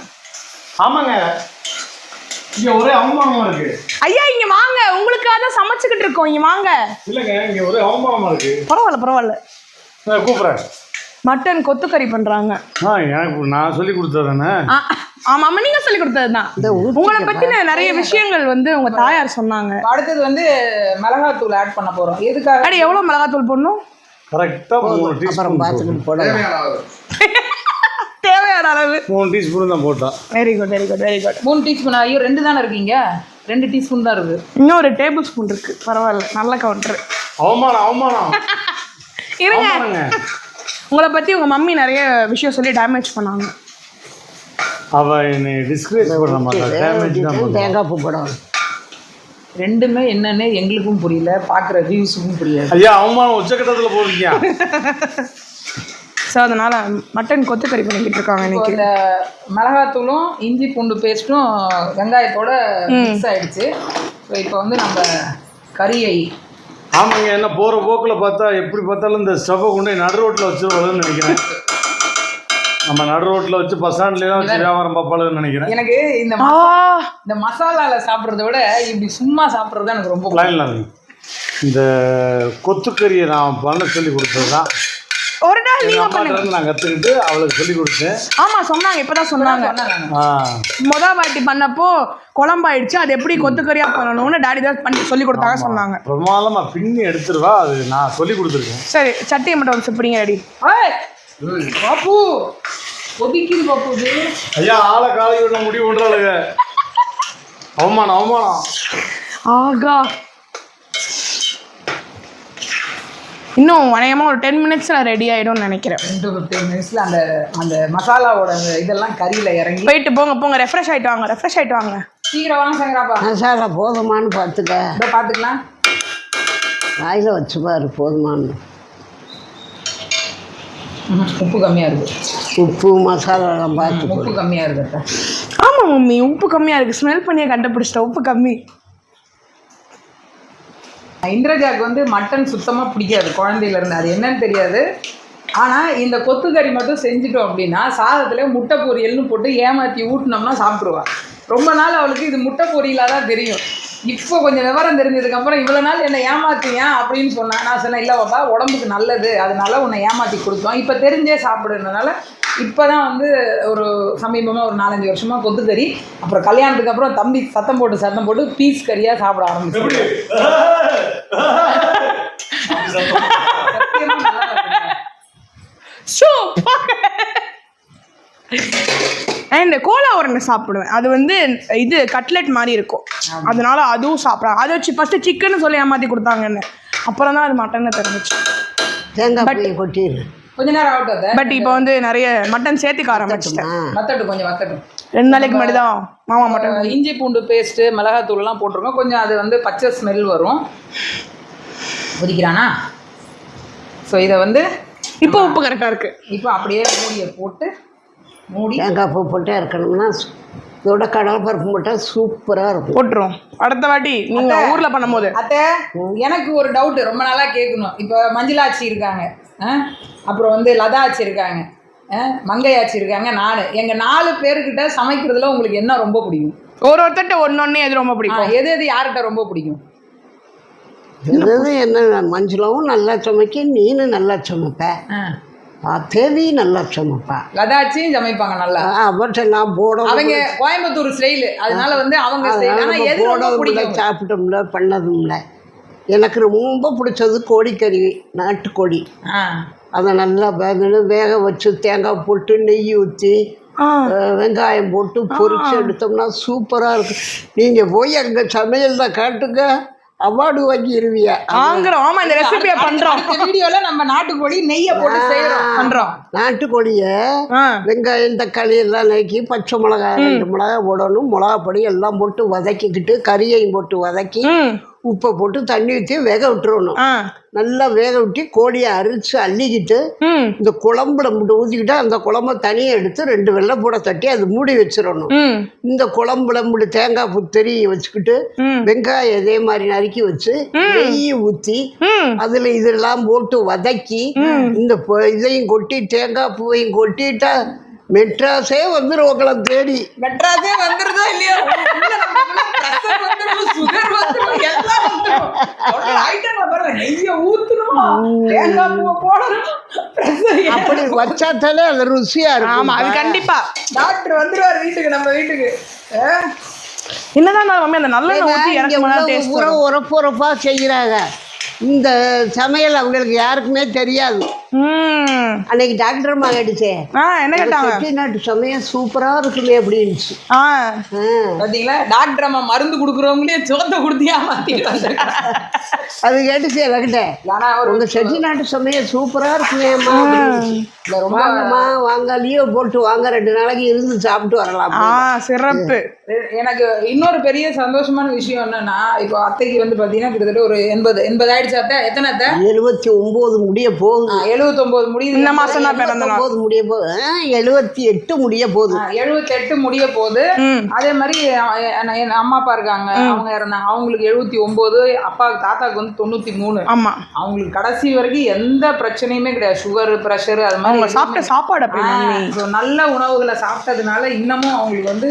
ஆமாங்க, இங்க ஒரே அவமானமா இருக்கு. ஐயா இங்க வாங்க, உங்களுக்காக தான் சமைச்சுக்கிட்டு இருக்கோம், இங்க வாங்க. இல்லங்க, இங்க ஒரே அவமானமா இருக்கு. பரவாயில்ல கூப்பிடுறேன். மட்டன் கொத்துக்கறி பண்றாங்க. எனக்கு நான் சொல்லி கொடுத்தது தானே. ஆமா நீங்க சொல்லி கொடுத்ததுதான். உங்களை பத்தின நிறைய விஷயங்கள் வந்து உங்க தாயார் சொன்னாங்க. அடுத்தது வந்து மிளகாத்தூள் ஆட் பண்ண போறோம். எதுக்காக? அடி எவ்வளவு மிளகாத்தூள் போடணும்? கரெக்டா 3 டீஸ்பூன் தேவையான அளவு. தேவையான அளவு 3 டீஸ்பூன் தான் போட்டா. Very good very good very good. 3 teaspoon. ஐயோ 2 தானே இருக்கீங்க, 2 டீஸ்பூன் தான் இருக்கு. இன்னொரு டேபிள் ஸ்பூன் இருக்கு. பரவாயில்ல, நல்ல கவுண்டர். அவமானம் இருங்க, உங்களை பத்தி உங்க மம்மி நிறைய விஷயம் சொல்லி டேமேஜ் பண்ணாங்க. அவ என்னை டிஸ்கிரேஸ் பண்ண மாட்டா, டேமேஜ் தான் பண்ணுவா. தேங்காய் பூ போடணும். ரெண்டுமே என்னன்னு எங்களுக்கும் புரியல, பார்க்குற வியூஸுக்கும் புரியாது. ஐயா அவமானம் உச்சக்கட்டத்தில் போறீங்க. ஸோ அதனால மட்டன் கொத்துக்கறி பண்ணிக்கிட்டு இருக்காங்க இன்னைக்கு. இந்த மிளகாத்தூளும் இஞ்சி பூண்டு பேஸ்ட்டும் வெங்காயத்தோட மிக்ஸ் ஆயிடுச்சு. ஸோ இப்போ வந்து நம்ம கறியை ஆமாங்க, என்ன போகிற போக்கில் பார்த்தா எப்படி பார்த்தாலும் இந்த ஸ்டவ்வை கொண்டு நடு ரோட்டில் வச்சுருவாங்கன்னு நினைக்கிறேன். நம்ம நடு ரோட்டில் வச்சு பஸ் ஸ்டாண்ட்லேயே வச்சு வியாபாரம் பார்ப்பாளுன்னு நினைக்கிறேன். எனக்கு இந்த மசாலாவில் சாப்பிட்றத விட இப்படி சும்மா சாப்பிட்றது தான் எனக்கு ரொம்ப பிடிக்கும். இந்த கொத்துக்கறியை நான் பண்ண சொல்லி கொடுத்தது தான். ஒரு நாள் நீங்க பண்ணுங்க. நான் கற்றுக்கிட்டு அவளுக்கு சொல்லி கொடுத்தேன். ஆமா சொன்னாங்க, இப்பதான் சொன்னாங்க. வாட்டி பண்ணப்போ குழம்பாயிடுச்சு, அது எப்படி கொத்துக்கறியா பண்ணணும்னு டாடி தான் பண்ணி சொல்லி கொடுத்தாங்க சொன்னாங்க. பிரமாதமா பின்னி எடுத்துருவா, அது நான் சொல்லி கொடுத்துருக்கேன். சரி, சட்டியை மட்டும் வந்து பிடிங்க டாடி. பாப்பு கொதிக்குது பாப்பு. ஐயா ஆளை காலை விட முடிவு பண்றாளுங்க. அவமானம். ஆகா, இன்னும் அநேகமாக ஒரு 10 மினிட்ஸில் ரெடி ஆகிடும்னு நினைக்கிறேன். 10 மினிட்ஸில் அந்த மசாலாவோட இதெல்லாம் கறியில் இறங்கி. போயிட்டு போங்க ரெஃப்ரெஷ் ஆகிட்டு வாங்க. சீக்கிரம் வாங்க சங்கராப்பா. மசாலா போதுமானு பார்த்துக்க. இதை பார்த்துக்கலாம். வாயில் வச்சு பாரு போதுமானு. உப்பு கம்மியாக இருக்குது. உப்பு மசாலாலாம் பார்த்து உப்பு கம்மியாக இருக்குதா? ஆமாம் மம்மி, உப்பு கம்மியாக இருக்குது. ஸ்மெல் பண்ணியே கண்டுபிடிச்சிட்டேன், உப்பு கம்மி. இந்திரஜாக்கு வந்து மட்டன் சுத்தமாக பிடிக்காது குழந்தையிலேருந்து, அது என்னன்னு தெரியாது. ஆனால் இந்த கொத்துக்கறி மட்டும் செஞ்சுட்டோம் அப்படின்னா சாதத்தில் முட்டை பொரியல்னு போட்டு ஏமாற்றி ஊட்டினோம்னா சாப்பிட்ருவா. ரொம்ப நாள் அவளுக்கு இது முட்டை பொரியலாக தான் தெரியும். இப்போ கொஞ்சம் விவரம் தெரிஞ்சதுக்கப்புறம் இவ்வளோ நாள் என்னை ஏமாற்றியேன் அப்படின்னு சொன்னேன். நான் சொன்னேன், இல்லை பாப்பா உடம்புக்கு நல்லது, அதனால உன்னை ஏமாற்றி கொடுத்தோம், இப்போ தெரிஞ்சே சாப்பிடுறதுனால. இப்போ தான் வந்து ஒரு சமீபமாக ஒரு 4-5 வருஷமாக கொத்துக்கறி, அப்புறம் கல்யாணத்துக்கு அப்புறம் தம்பி சத்தம் போட்டு பீஸ் கறியாக சாப்பிட ஆரம்பிச்சு. அண்ட் கோலா உருண்டை சாப்பிடுவேன். அது வந்து இது கட்லெட் மாதிரி இருக்கும், அதனால அதுவும் சாப்பிட்றாங்க. அதை வச்சு ஃபர்ஸ்ட் சிக்கன் சொல்லி ஏமாற்றி கொடுத்தாங்கன்னு, அப்புறம் தான் அது மட்டன் தெரிஞ்சிச்சு. தேங்காய் கொட்டிடு கொஞ்ச நேரம் ஆகட்டும். பட் இப்போ வந்து நிறைய மட்டன் சேர்த்துக்க ஆரம்பிச்சிட்டேன். கொஞ்சம் வத்தட்டும். 2 நாளைக்கு முன்னாடி தான் மாமா மட்டன் இஞ்சி பூண்டு பேஸ்ட்டு மிளகாத்தூள்லாம் போட்டிருக்கோம். கொஞ்சம் அது வந்து பச்சை ஸ்மெல் வரும். கொதிக்கிறானா? ஸோ இதை வந்து இப்போ உப்பு கரெக்டாக இருக்குது. இப்போ அப்படியே மூடியை போட்டு தேங்காய் பூ போட்டே இருக்கணும்னா இதோட கடலைப்பருப்பு போட்டால் சூப்பராக இருக்கும். போட்டுரும் அடுத்த வாட்டி நீங்கள் ஊரில் பண்ணும்போது. அத்தை, எனக்கு ஒரு டவுட்டு ரொம்ப நாளாக கேட்கணும். இப்போ மஞ்சளாச்சி இருக்காங்க, அப்புறம் வந்து லதா ஆச்சி இருக்காங்க, மங்கையாச்சி இருக்காங்க, நான். எங்கள் 4 பேர்கிட்ட சமைக்கிறதுல உங்களுக்கு என்ன ரொம்ப பிடிக்கும்? ஒருத்தட்ட ஒன்னொன்னு எது ரொம்ப பிடிக்கும்? எது யார்கிட்ட ரொம்ப பிடிக்கும்? எது என்ன மஞ்சளாவும் நல்லா சமைக்க, நீனும் நல்லா சமைப்ப, தேவி நல்லா சமைப்பா, லதாச்சியும் சமைப்பாங்க நல்லா. அவற்றெல்லாம் போட அவங்க கோயம்புத்தூர் ஸ்டைலு, அதனால வந்து அவங்க போட சாப்பிட்டோம்ல பண்ணதும்ல. எனக்கு ரொம்ப பிடிச்சது கோழிக்கறி, நாட்டுக்கோழி. அதை நல்லா வேக வச்சு தேங்காய் போட்டு நெய் ஊற்றி வெங்காயம் போட்டு பொரிச்சு எடுத்தோம்னா சூப்பராக இருக்கும். நீங்கள் போய் அங்கே சமையலில் காட்டுங்க, அவார்டு வாங்கிடுவியா? ஆமா, இந்த ரெசிபியை பண்றோம். வீடியோல நம்ம நாட்டுக்கோழி நெய்யை போட்டு பண்றோம். நாட்டுக்கோழியை வெங்காயம் தக்காளி எல்லாம் நறுக்கி பச்சை மிளகாய் 2 மிளகாய் போடணும், மிளகாப்பொடி எல்லாம் போட்டு வதக்கிக்கிட்டு கறியையும் போட்டு வதக்கி உப்பை போட்டு தண்ணி ஊற்றி வேக விட்டுறணும். நல்லா வேக விட்டு கோழியை அரிச்சு அள்ளிக்கிட்டு இந்த குழம்புல மட்டும் ஊற்றிக்கிட்டு அந்த குழம்பை தனியாக எடுத்து 2 வெள்ளைப்பூடை தட்டி அது மூடி வச்சிடணும். இந்த குழம்புல மட்டும் தேங்காய் புத்தரி வச்சுக்கிட்டு வெங்காயம் இதே மாதிரி நறுக்கி வச்சு நெய் ஊற்றி அதில் இதெல்லாம் போட்டு வதக்கி இந்த இதையும் கொட்டி தேங்காய் பூவையும் கொட்டிட்டா மெட்ராஸே வந்துடும். உங்களை தேடி மெட்ராஸே வந்துருதோ இல்லையோ, சுகர் வந்துடும், எல்லாம் வந்துடும். நெய்யை ஊற்றணும், தேங்காய் பூவை போடணும், அப்படி வச்சாத்தாலே அது ருசியா இருக்கும். ஆமா அது கண்டிப்பா டாக்டர் வந்துருவாரு வீட்டுக்கு, நம்ம வீட்டுக்கு. என்னதான் மம்மி அந்த நல்லெண்ணெய் ஊற்றி இறக்கும்போது டேஸ்ட் வரும். உரப்புறப்பா செய்கிறாங்க. இந்த சமையல் அவங்களுக்கு யாருக்குமே தெரியாது. அன்னைக்கு டாக்டர் அம்மா கேட்டுச்சே, என்ன கேட்டாங்க? செட்டிநாட்டு சமையல் சூப்பரா இருக்குமே அப்படின்னுச்சு. பாத்தீங்களா, டாக்டர் அம்மா மருந்து கொடுக்குறவங்களே சோத்தை கொடுத்தியா மாத்திட்டு. அது கேட்டுச்சு என்கிட்ட, உங்க செட்டிநாட்டு சமையல் சூப்பரா இருக்குமேம்மா. வாங்கம்மா வாங்க, லீவ் போட்டு வாங்க, 2 நாளைக்கு இருந்து சாப்பிட்டு வரலாம். சிறப்பு. எனக்கு இன்னொரு பெரிய சந்தோஷமான விஷயம் என்னன்னா, இப்போ அத்தைக்கு வந்து பாத்தீங்கன்னா கிட்டத்தட்ட ஒரு 80 ஆயிடுச்சு. அத்தை எத்தனை அத்தை? 79 முடிய போகுது. 79 முடியுது. இந்த மாசம் தான் பிறந்த நாள். முடிய போகுது. 78 முடிய போகுது. 78 முடிய போகுது. அதே மாதிரி என் அம்மா அப்பா இருக்காங்க, அவங்க இறந்தாங்க, அவங்களுக்கு 79. அப்பாவுக்கு தாத்தாவுக்கு வந்து 93. ஆமா, அவங்களுக்கு கடைசி வரைக்கும் எந்த பிரச்சனையுமே கிடையாது. சுகர், பிரஷர், அது மாதிரி சாப்பிட்ட சாப்பாடு அப்படி நல்ல உணவுகளை சாப்பிட்டதுனால இன்னமும் அவங்களுக்கு வந்து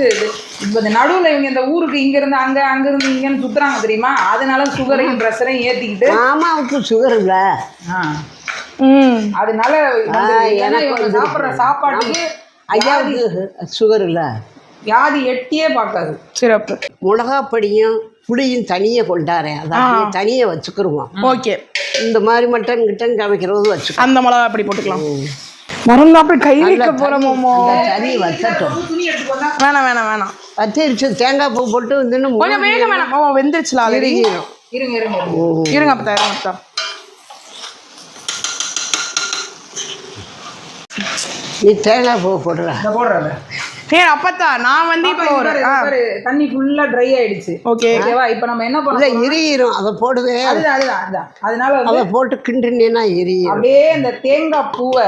இப்போ இந்த நடுவில் இவங்க இந்த ஊருக்கு இங்கிருந்து அங்கிருந்து இங்கன்னு சுத்துறாங்க தெரியுமா, அதனால சுகரையும் பிரஷரையும் ஏற்றிக்கிட்டு. மாமாவுக்கு சுகர் இல்லை, அதனால இவங்க சாப்பிட்ற சாப்பாட்டுக்கு ஐயாவுக்கு சுகர் இல்லை, வியாதி எட்டியே பார்க்காது. சிறப்பு. மிளகாப்படியும் புளியும் தனியே கொண்டாரேன், அதை தனியே வச்சுக்கிருவோம். ஓகே, இந்த மாதிரி மட்டன் கிட்டன் சமைக்கிறது வச்சுக்கோ. அந்த மிளகா அப்படி போட்டுக்கலாம். மறந்தாப்ப கை வைக்க போறோமோ, சரி வச்சட்டும். வேணாம் வேணாம் வேணாம், வச்சிருச்சு. தேங்காய் பூ போட்டு வந்து கொஞ்சம் வேக வேணாம், வெந்துருச்சுல ஆல்ரெடி. இருங்க அப்பா, இருங்க. நீ தேங்காய் பூ போடுற. அப்பத்தா நான் வந்து இப்போ தண்ணி ஃபுல்லா ட்ரை ஆயிடுச்சு. ஓகேவா, இப்போ நம்ம என்ன பண்ணலாம், எரியிரும், அதை போடுவே. அதனால அதை போட்டு கிண்டுனா எரியும். அப்படியே இந்த தேங்காய் பூவை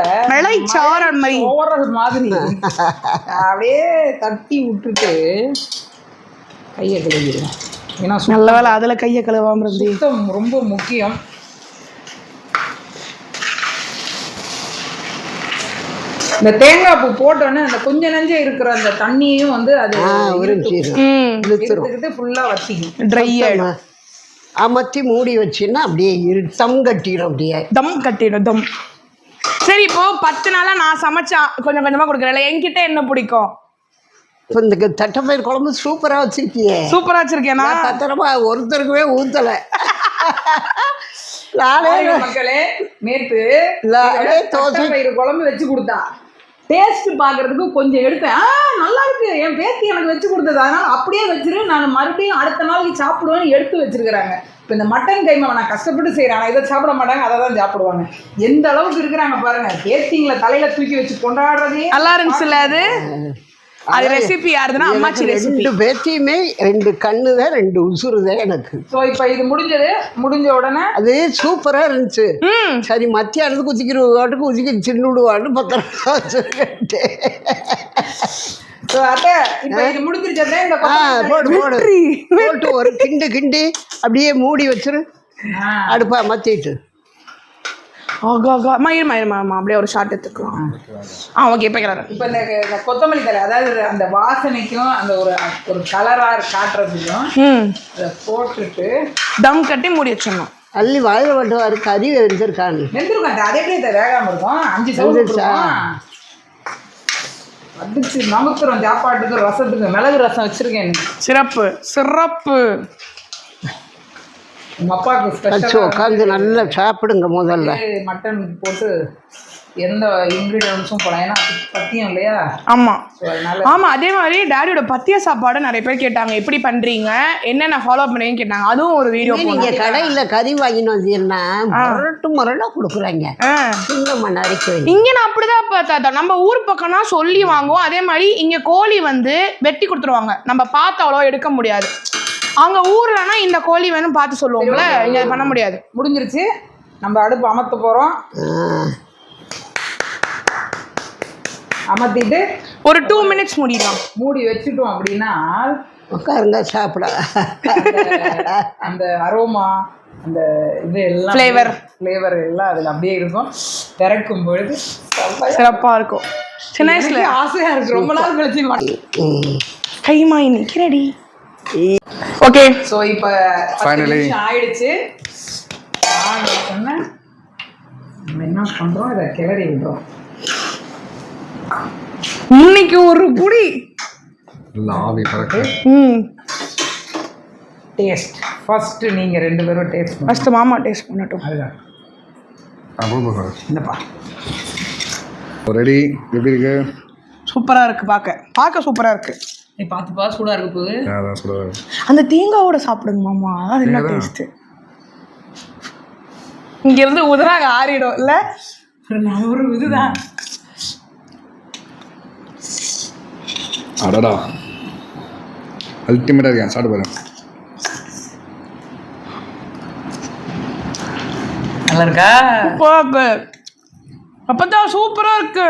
சாரல் மாதிரி அப்படியே தட்டி விட்டுட்டு கையை கழுவிடுவேன். ஏன்னா நல்ல வேலை அதுல கையை கழுவாம சுத்தம் ரொம்ப முக்கியம். இந்த தேங்காய் பூ போட்டோன்னே அந்த கொஞ்ச நஞ்சே இருக்கிற அந்த தண்ணியையும் வந்து அது ஃபுல்லா வச்சிக்கும், ட்ரை ஆயிடும். அமர்த்தி மூடி வச்சுன்னா அப்படியே தம் கட்டிடும். அப்படியே தம் கட்டிடும், தம். சரி, இப்போ 10 நாளா நான் சமைச்சா கொஞ்சம் கொஞ்சமா கொடுக்குறேன். என்கிட்ட என்ன பிடிக்கும்? இப்போ இந்த தட்டைப்பயிர் குழம்பு சூப்பரா வச்சிருக்கியே. சூப்பரா வச்சிருக்கேனா? பத்திரமா ஒருத்தருக்குமே ஊத்தலை. மக்களே, நேற்று தட்டைப்பயிறு குழம்பு வச்சு கொடுத்தா டேஸ்ட் பாக்குறதுக்கு கொஞ்சம் எடுத்தேன். நல்லா இருக்கு, என் பேத்தி எனக்கு வச்சு கொடுத்தது, அதனால அப்படியே வச்சிரு, நான் மறுபடியும் அடுத்த நாளைக்கு சாப்பிடுவேன்னு எடுத்து வச்சிருக்கிறாங்க. இப்போ இந்த மட்டன் கைமா நான் கஷ்டப்பட்டு செய்கிறேன், இதை சாப்பிட மாட்டாங்க, அதை தான் சாப்பிடுவாங்க. எந்த அளவுக்கு இருக்கிறாங்க பாருங்க. பேத்திங்களை தலையில தூக்கி வச்சு கொண்டாடுறதே நல்லா இருந்துச்சுல்ல. அது ரெசிபி யாருதுன்னா அம்மாச்சி ரெசிபி. 2 பேத்தியுமே 2 கண்ணுதான் 2 உசுறுதான் எனக்கு. ஸோ இப்போ இது முடிஞ்ச உடனே அது சூப்பரா இருந்துச்சு. சரி, மத்தியானத்துக்கு குதிக்கிறவாட்டுக்கு குதிக்க சின்னுடுவான்னு 10 வச்சுருக்கேன். போட்டு ஒரு கிண்டு அப்படியே மூடி வச்சிரு, அடுப்பா மத்திட்டு. அப்படியே ஒரு ஷாட் எடுத்துக்கலாம். ஓகே, இப்போ இந்த கொத்தமல்லி தலை, அதாவது அந்த வாசனைக்கும் அந்த ஒரு கலரா காட்டுறதுக்கும் அதை போட்டுட்டு தம் கட்டி மூடி வச்சிடணும். அள்ளி வாயில வட்டுவாரு. கறி வெந்திருக்காங்க, வெந்திருக்காங்க. அதே எப்படி வேகாம இருக்கும்? 5 சவுண்ட் அடிச்சு நமக்குறோம். சாப்பாட்டுக்கு, ரசத்துக்கு மிளகு ரசம் வச்சிருக்கேன். சிறப்பு சிறப்பு. உங்கள் அப்பாவுக்கு ஸ்பெஷல் உட்காந்து நல்லா சாப்பிடுங்க. முதல்ல மட்டன் போட்டு எந்த இன்க்ரீடியன்ஸும் போடலாம், ஏன்னா பத்தியம் இல்லையா? ஆமாம் ஆமாம். அதே மாதிரி டேடியோட பத்திய சாப்பாடு நிறைய பேர் கேட்டாங்க, எப்படி பண்ணுறீங்க, என்னென்ன ஃபாலோ பண்ணுறீங்கன்னு கேட்டாங்க. அதுவும் ஒரு வீடியோ. நீங்கள் கடையில் கறி வாங்கின்னு வந்தீங்கன்னா முரடாக கொடுக்குறாங்க. இங்கே நான் அப்படிதான் பார்த்தா, நம்ம ஊர் பக்கம்னா சொல்லி வாங்குவோம். அதே மாதிரி இங்கே கோழி வந்து வெட்டி கொடுத்துருவாங்க, நம்ம பார்த்து அவ்வளோ எடுக்க முடியாது. அங்கே ஊர்லனா இந்த கோழி வேணும் பார்த்து சொல்லுவோம்ல, இங்கே பண்ண முடியாது. முடிஞ்சிருச்சு, நம்ம அடுப்பு அமர்த்த போகிறோம். அமர்த்திட்டு ஒரு 2 மினிட்ஸ் மூடி வச்சுட்டோம் அப்படின்னா உட்காருங்க சாப்பிட. அந்த அரோமா, அந்த இது எல்லாம் ஃப்ளேவர் எல்லாம் அதில் அப்படியே இருக்கும். திறக்கும் பொழுது சிறப்பாக இருக்கும். சின்ன வயசுல ஆசையாக இருக்குது, ரொம்ப நாள் கழிச்சு கைமா இன்னைக்கு ரெடி. ஓகே, ஸோ இப்போ ஃபைனலி ஆயிடுச்சு. நம்ம என்ன என்ன பண்ணுறோம், இதை கிளறி விடுறோம். இன்னைக்கு ஒரு புடி இல்லை ஆவி பறக்க. டேஸ்ட் ஃபர்ஸ்ட் நீங்கள் 2 பேரும் டேஸ்ட் பண்ணுங்க. ஃபர்ஸ்ட் மாமா டேஸ்ட் பண்ணட்டும். அதுதான் அவ்வளோ என்னப்பா ரெடி. எப்படி இருக்கு? சூப்பரா இருக்கு, பார்க்க சூப்பரா இருக்கு. நீ பார்த்துப்பா, சூடாக இருக்கு போது. அதான் சொல்லுவேன். அந்த தேங்காவோட சாப்பிடுங்க மாமா, அது என்ன டேஸ்ட். இங்க இருந்து உதறாங்க ஆறிடும் இல்ல. நான் ஒரு இதுதான். அடடா அல்டிமேட்டாக இருக்கேன். சாப்பிட்டு பாருங்க. நல்லா இருக்கா? அப்பதான் சூப்பரா இருக்கு.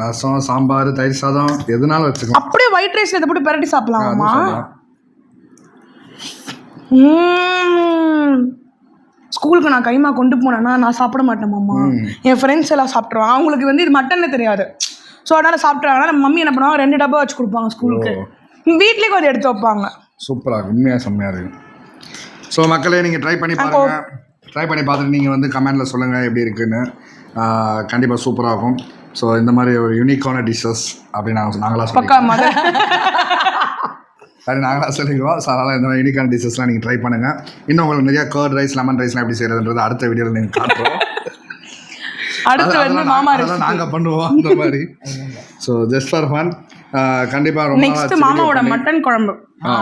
ரசம், சாம்பார், தயிர் சாதம் எதுனாலும் வச்சுக்கலாம். அப்படியே ஒயிட் ரைஸ்ல இதை போட்டு பிரட்டி சாப்பிடலாமா? ஸ்கூலுக்கு நான் கைமா கொண்டு போனேன்னா நான் சாப்பிட மாட்டேன் மாமா. என் ஃப்ரெண்ட்ஸ் எல்லாம் சாப்பிட்ருவாங்க. அவங்களுக்கு வந்து இது மட்டன்னு தெரியாது. ஸோ அதனால சாப்பிட்றாங்கன்னா நம்ம மம்மி என்ன பண்ணுவாங்க, 2 டப்பா வச்சு கொடுப்பாங்க ஸ்கூலுக்கு. வீட்லேயே கொஞ்சம் எடுத்து வைப்பாங்க. சூப்பராக இருக்கும், உண்மையாக செம்மையாக இருக்கும். ஸோ மக்களே நீங்கள் ட்ரை பண்ணி பாருங்கள். ட்ரை பண்ணி பார்த்துட்டு நீங்கள் வந்து கமெண்டில் சொல்லுங்கள் எப்படி இருக்குன்னு. கண்டிப்பாக சூப்பராக இருக்கும். ஸோ இந்த மாதிரி ஒரு யூனிக்கான டிஷ்ஷஸ் அப்படின்னு நாங்களாக சொல்லிக்கிறோம். சரி, நாங்களாக சொல்லிக்குவோம். ஸோ அதனால் இந்த மாதிரி யூனிக்கான டிஷ்ஷஸ்லாம் நீங்கள் ட்ரை பண்ணுங்கள். இன்னும் உங்களுக்கு நிறையா கர்ட் ரைஸ், லெமன் ரைஸ்லாம் எப்படி செய்கிறதுன்றது அடுத்த வீடியோவில் நீங்கள் காட்டுறோம். அடுத்து வந்து மாமா அதெல்லாம் நாங்கள் பண்ணுவோம் அந்த மாதிரி. So just for fun. கண்டிப்பாக ரொம்ப நெக்ஸ்ட் மாமாவோட மட்டன் குழம்பு.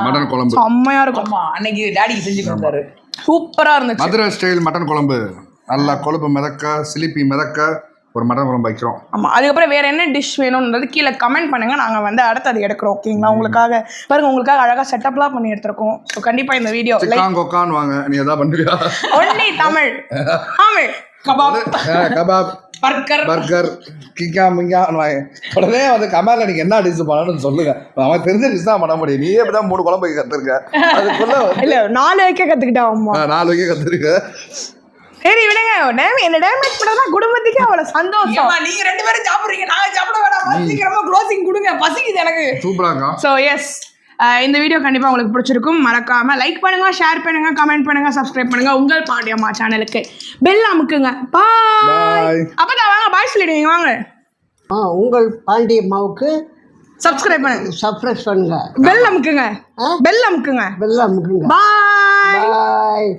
மட்டன் குழம்பு செம்மையா இருக்கும். ஆமா, அன்னைக்கு டாடிக்கு செஞ்சு கொடுத்தாரு. சூப்பரா இருந்துச்சு. மதுரை ஸ்டைல் மட்டன் குழம்பு. நல்லா கொழுப்பு மிதக்க, சிலிப்பி மிதக்க ஒரு மட்டன் குழம்பு வைக்கிறோம். ஆமா, அதுக்கப்புறம் வேற என்ன டிஷ் வேணும்ன்றது கீழே கமெண்ட் பண்ணுங்க. நாங்க வந்து அடுத்து அதை எடுக்கிறோம். ஓகேங்களா? உங்களுக்காக பாருங்க, உங்களுக்காக அழகா செட்டப்லாம் பண்ணி எடுத்திருக்கோம். ஸோ கண்டிப்பா இந்த வீடியோ சிக்கான் கொக்கான்னு வாங்க. நீ எதாவது பண்ணுறியா? Only Tamil. Tamil kebab, kebab, burger, கிக்கா மிங்கான்னு வாங்க. உடனே வந்து கமெண்ட்ல நீங்க என்ன டிஷ் பண்ணணும்னு சொல்லுங்க. அவன் தெரிஞ்ச டிஷ் தான் பண்ண முடியும். நீ எப்படிதான் 3 குழம்பு வைக்க கத்துருக்க. அதுக்குள்ள இல்ல 4 வைக்க கத்துக்கிட்டா அம்மா. 4 வைக்க கத்துருக்க. சரி விடுங்க. என்ன டேமேஜ் பண்ணா குடும்பத்துக்கு அவ்வளவு சந்தோஷம். நீங்க 2 பேரும் சாப்பிடுறீங்க, நாங்க சாப்பிட வேணாம். சீக்கிரமா க்ளோசிங் கொடுங்க, பசிக்குது எனக்கு. சூப்பரா இருக்கா? ஸோ எஸ், இந்த வீடியோ கண்டிப்பாக உங்களுக்கு பிடிச்சிருக்கும். மறக்காம லைக் பண்ணுங்க, ஷேர் பண்ணுங்க, கமெண்ட் பண்ணுங்க, சப்ஸ்கிரைப் பண்ணுங்க. உங்கள் பாண்டியம்மா சேனலுக்கு பெல் அமுக்குங்க. பாய். அப்பதான் வாங்க பாய் சொல்லிடுவீங்க. வாங்க. உங்கள் பாண்டியம்மாவுக்கு சப்ஸ்கிரைப் பண்ணுங்க, சப்ஸ்கிரைப் பண்ணுங்க, பெல் அமுக்குங்க, பெல் அமுக்குங்க. பெல் அமுக்குங்க. பாய். பாய்.